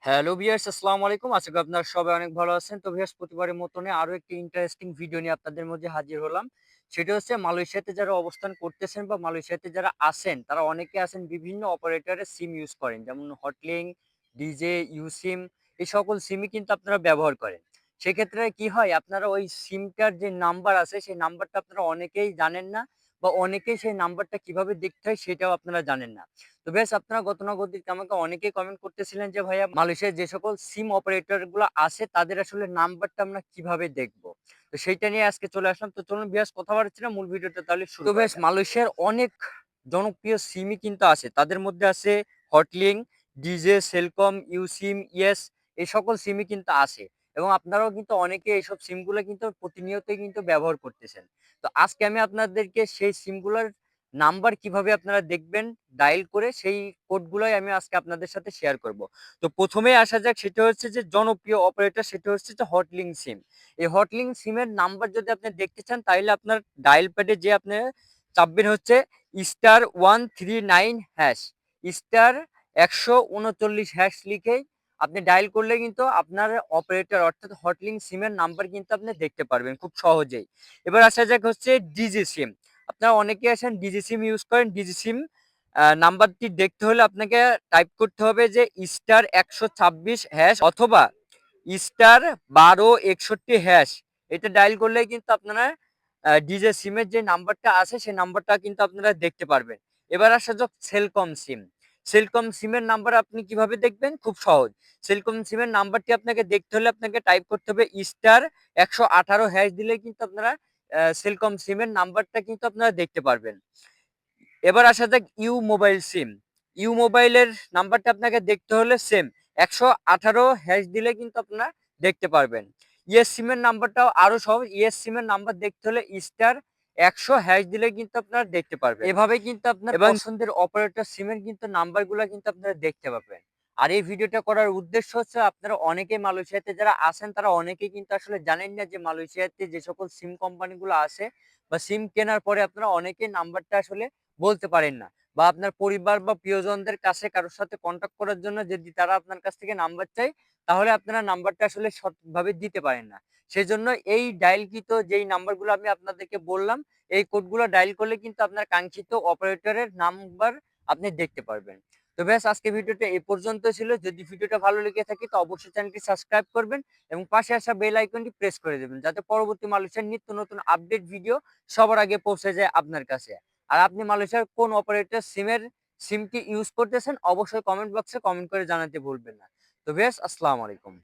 Hello viewers, আসসালামু আলাইকুম। আশা করি আপনারা সবাই অনেক ভালো আছেন। তো ভিউয়ার্স, প্রতিবারের মতনই আরো একটি ইন্টারেস্টিং ভিডিও নিয়ে আপনাদের মধ্যে হাজির হলাম। সেটা হচ্ছে মালয়েশিয়াতে যারা অবস্থান করতেছেন বা মালয়েশিয়াতে যারা আছেন, তারা অনেকে আছেন বিভিন্ন অপারেটরের সিম ইউজ করেন। যেমন হটলিংক, ডিজে, ইউসিম এই সকল সিমই কিন্তু আপনারা ব্যবহার করেন। সেক্ষেত্রে কি হয়, আপনারা ওই সিমটার যে নাম্বার আছে সেই নাম্বারটা আপনারা অনেকেই জানেন না বা অনেকেই সেই নাম্বারটা কিভাবে দেখতে হয় সেটাও আপনারা জানেন না। তো বেশ, আপনারা গতানুগতিক আমাকে অনেকেই কমেন্ট করতেছিলেন যে ভাইয়া, মালয়েশিয়ার যে সকল সিম অপারেটর গুলো আছে তাদের আসলে নাম্বারটা আমরা কিভাবে দেখবো। তো সেইটা নিয়ে আজকে চলে আসলাম। তো চলুন ভিউয়ার্স, কথা বাড়াচ্ছি না, মূল ভিডিওটা তাহলে শুরু করা যাক। মালয়েশিয়ার অনেক জনপ্রিয় সিমই কিন্তু আছে, তাদের মধ্যে আছে হটলিংক, ডিজে, সেলকম, ইউসিম, ইয়েস এই সকল সিমই কিন্তু আছে। এবং আপনারাও কিন্তু অনেকে এইসব সিমগুলো কিন্তু প্রতিনিয়তই কিন্তু ব্যবহার করতেছেন। তো আজকে আমি আপনাদেরকে সেই সিমগুলোর নাম্বার কিভাবে আপনারা দেখবেন ডায়াল করে, সেই কোডগুলাই আমি আজকে আপনাদের সাথে শেয়ার করব। তো প্রথমেই আসা যাক, সেটা হচ্ছে যে জনপ্রিয় অপারেটর, সেটা হচ্ছে যে হটলিংক সিম। এই হটলিংক সিমের নাম্বার যদি আপনি দেখতে চান তাহলে আপনার ডায়াল প্যাডে যে আপনি চাপবেন হচ্ছে *139# *139# লিখেই আপনি ডায়াল করলে কিন্তু আপনার অপারেটর অর্থাৎ হটলিংক সিমের নাম্বার কিন্তু আপনি দেখতে পারবেন খুব সহজেই। এবার আসা যাক হচ্ছে ডিজি সিম। আপনারা অনেকে আছেন ডিজি সিম ইউজ করেন। ডিজি সিম নাম্বারটি দেখতে হলে আপনাকে টাইপ করতে হবে যে *126# অথবা *1261#। এটা ডায়াল করলেই কিন্তু আপনারা ডিজে সিমের যে নাম্বারটা আছে সেই নাম্বারটা কিন্তু আপনারা দেখতে পারবেন। এবার আসা যাক সেলকম সিম। সেলকম সিমের নাম্বার আপনি কিভাবে দেখবেন? খুব সহজ। সেলকম সিমের নাম্বারটি আপনাকে দেখতে হলে আপনাকে টাইপ করতে হবে *118# দিলেই কিন্তু আপনারা সেলকম সিমের নাম্বারটা কিন্তু আপনারা দেখতে পারবেন। এবার আসা যাক ইউ মোবাইল সিম। ইউ মোবাইলের নাম্বারটা আপনাকে দেখতে হলে সেম 118# দিলে কিন্তু আপনারা দেখতে পারবেন। ইয়েস সিমের নাম্বারটাও আরো সহজ। ইয়েস সিমের নাম্বার দেখতে হলে *100# দিলে কিন্তু আপনারা দেখতে পারবেন। এভাবেই কিন্তু আপনার পছন্দের অপারেটর সিমের কিন্তু নাম্বারগুলা কিন্তু আপনারা দেখতে পাবেন। আর এই ভিডিওটা করার উদ্দেশ্য হচ্ছে, আপনারা অনেকেই মালয়েশিয়াতে যারা আছেন তারা অনেকেই কিন্তু আসলে জানেন না যে মালয়েশিয়াতে যে সকল সিম কোম্পানিগুলো আছে বা সিম কেনার পরে আপনারা অনেকেই নাম্বারটা আসলে বলতে পারেন না, বা আপনার পরিবার বা প্রিয়জনদের কাছে কারোর সাথে কন্টাক্ট করার জন্য যদি তারা আপনার কাছ থেকে নাম্বার চায়, তাহলে আপনারা নাম্বারটা আসলে সঠিকভাবে দিতে পারেন না। সেজন্য এই ডায়ালকৃত যেই নাম্বারগুলো আমি আপনাদেরকে বললাম, এই কোডগুলো ডায়াল করলে কিন্তু আপনার কাঙ্ক্ষিত অপারেটরের নাম্বার আপনি দেখতে পারবেন। তো ব্যাস, আজকে ভিডিওটা এই পর্যন্ত ছিল। যদি ভিডিওটা ভালো লেগে থাকে তো অবশ্যই চ্যানেলটি সাবস্ক্রাইব করবেন এবং পাশে আসা বেল আইকনটি প্রেস করে দেবেন, যাতে পরবর্তী মালয়েশিয়ার নিত্য নতুন আপডেট ভিডিও সবার আগে পৌঁছে যায় আপনার কাছে। আর আপনি মালয়েশিয়ার কোন অপারেটর সিমটি ইউজ করতেছেন অবশ্যই কমেন্ট বক্সে কমেন্ট করে জানাতে ভুলবেন না। তো বেশ, আসসালামু আলাইকুম।